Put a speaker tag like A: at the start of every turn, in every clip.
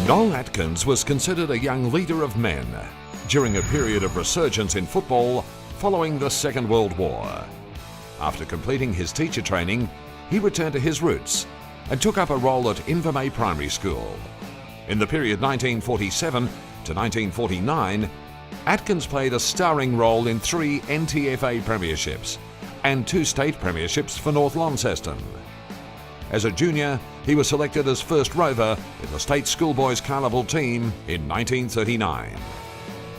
A: Noel Atkins was considered a young leader of men during a period of resurgence in football following the Second World War. After completing his teacher training, he returned to his roots and took up a role at Invermay Primary School. In the period 1947 to 1949, Atkins played a starring role in 3 NTFA premierships and 2 state premierships for North Launceston. As a junior, he was selected as first rover in the state schoolboys carnival team in 1939.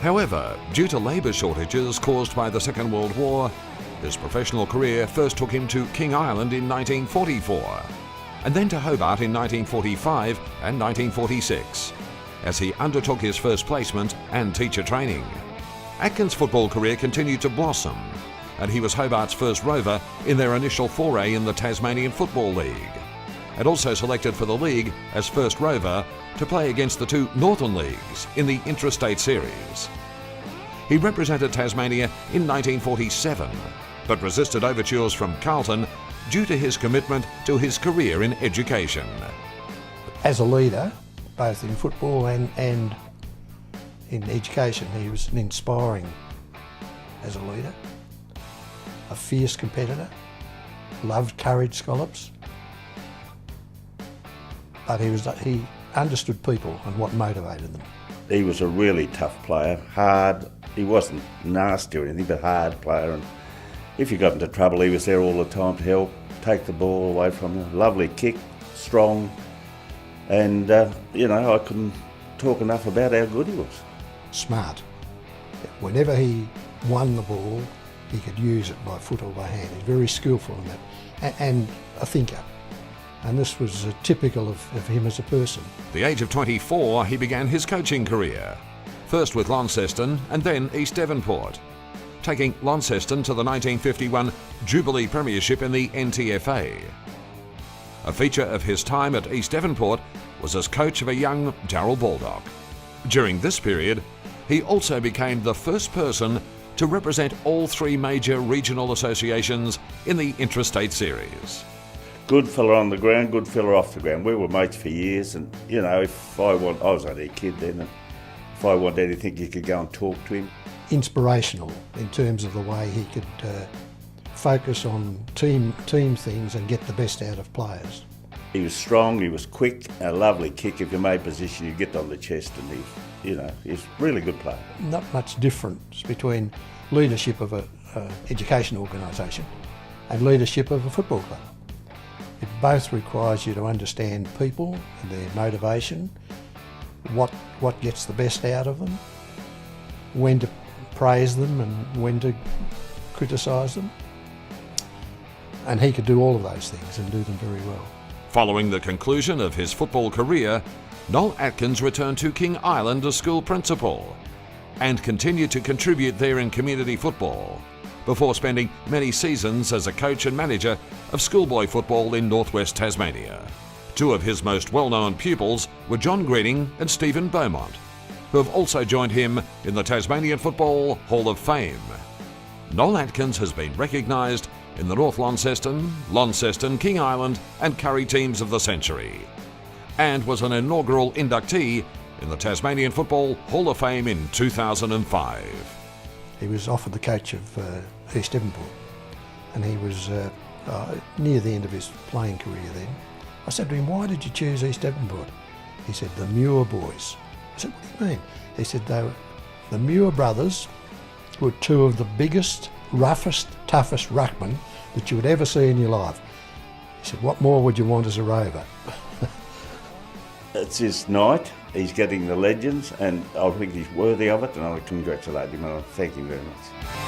A: However, due to labour shortages caused by the Second World War, his professional career first took him to King Island in 1944, and then to Hobart in 1945 and 1946, as he undertook his first placement and teacher training. Atkins' football career continued to blossom, and he was Hobart's first rover in their initial foray in the Tasmanian Football League, and also selected for the league as first rover to play against the 2 Northern Leagues in the Intrastate Series. He represented Tasmania in 1947, but resisted overtures from Carlton due to his commitment to his career in education.
B: As a leader, both in football and in education, he was an inspiring as a leader, a fierce competitor, loved courage scallops, but he understood people and what motivated them.
C: He was a really tough player, hard. He wasn't nasty or anything, but hard player. And if you got into trouble, he was there all the time to help, take the ball away from you. Lovely kick, strong, and I couldn't talk enough about how good he was.
B: Smart. Whenever he won the ball, he could use it by foot or by hand. He's very skillful in that, and a thinker. And this was typical of him as a person.
A: At the age of 24, he began his coaching career, first with Launceston and then East Devonport, taking Launceston to the 1951 Jubilee Premiership in the NTFA. A feature of his time at East Devonport was as coach of a young Darrell Baldock. During this period, he also became the first person to represent all 3 major regional associations in the Intrastate Series.
C: Good fella on the ground, good fella off the ground. We were mates for years, and if I was only a kid then, and if I wanted anything, you could go and talk to him.
B: Inspirational in terms of the way he could focus on team things and get the best out of players.
C: He was strong, he was quick, a lovely kick. If you made position, you get on the chest, and he's a really good player.
B: Not much difference between leadership of an education organisation and leadership of a football club. It both requires you to understand people and their motivation, what gets the best out of them, when to praise them and when to criticise them. And he could do all of those things and do them very well.
A: Following the conclusion of his football career, Noel Atkins returned to King Island as school principal and continued to contribute there in community football, before spending many seasons as a coach and manager of schoolboy football in northwest Tasmania. 2 of his most well-known pupils were John Greening and Stephen Beaumont, who have also joined him in the Tasmanian Football Hall of Fame. Noel Atkins has been recognised in the North Launceston, King Island and Curry teams of the century, and was an inaugural inductee in the Tasmanian Football Hall of Fame in 2005.
B: He was offered the coach of East Devonport, and he was near the end of his playing career then. I said to him, "Why did you choose East Devonport?" He said, "The Muir boys." I said, "What do you mean?" He said, the Muir brothers were 2 of the biggest, roughest, toughest ruckmen that you would ever see in your life. He said, "What more would you want as a rover?"
C: It's his night. He's getting the legends, and I think he's worthy of it, and I congratulate him and I thank him very much.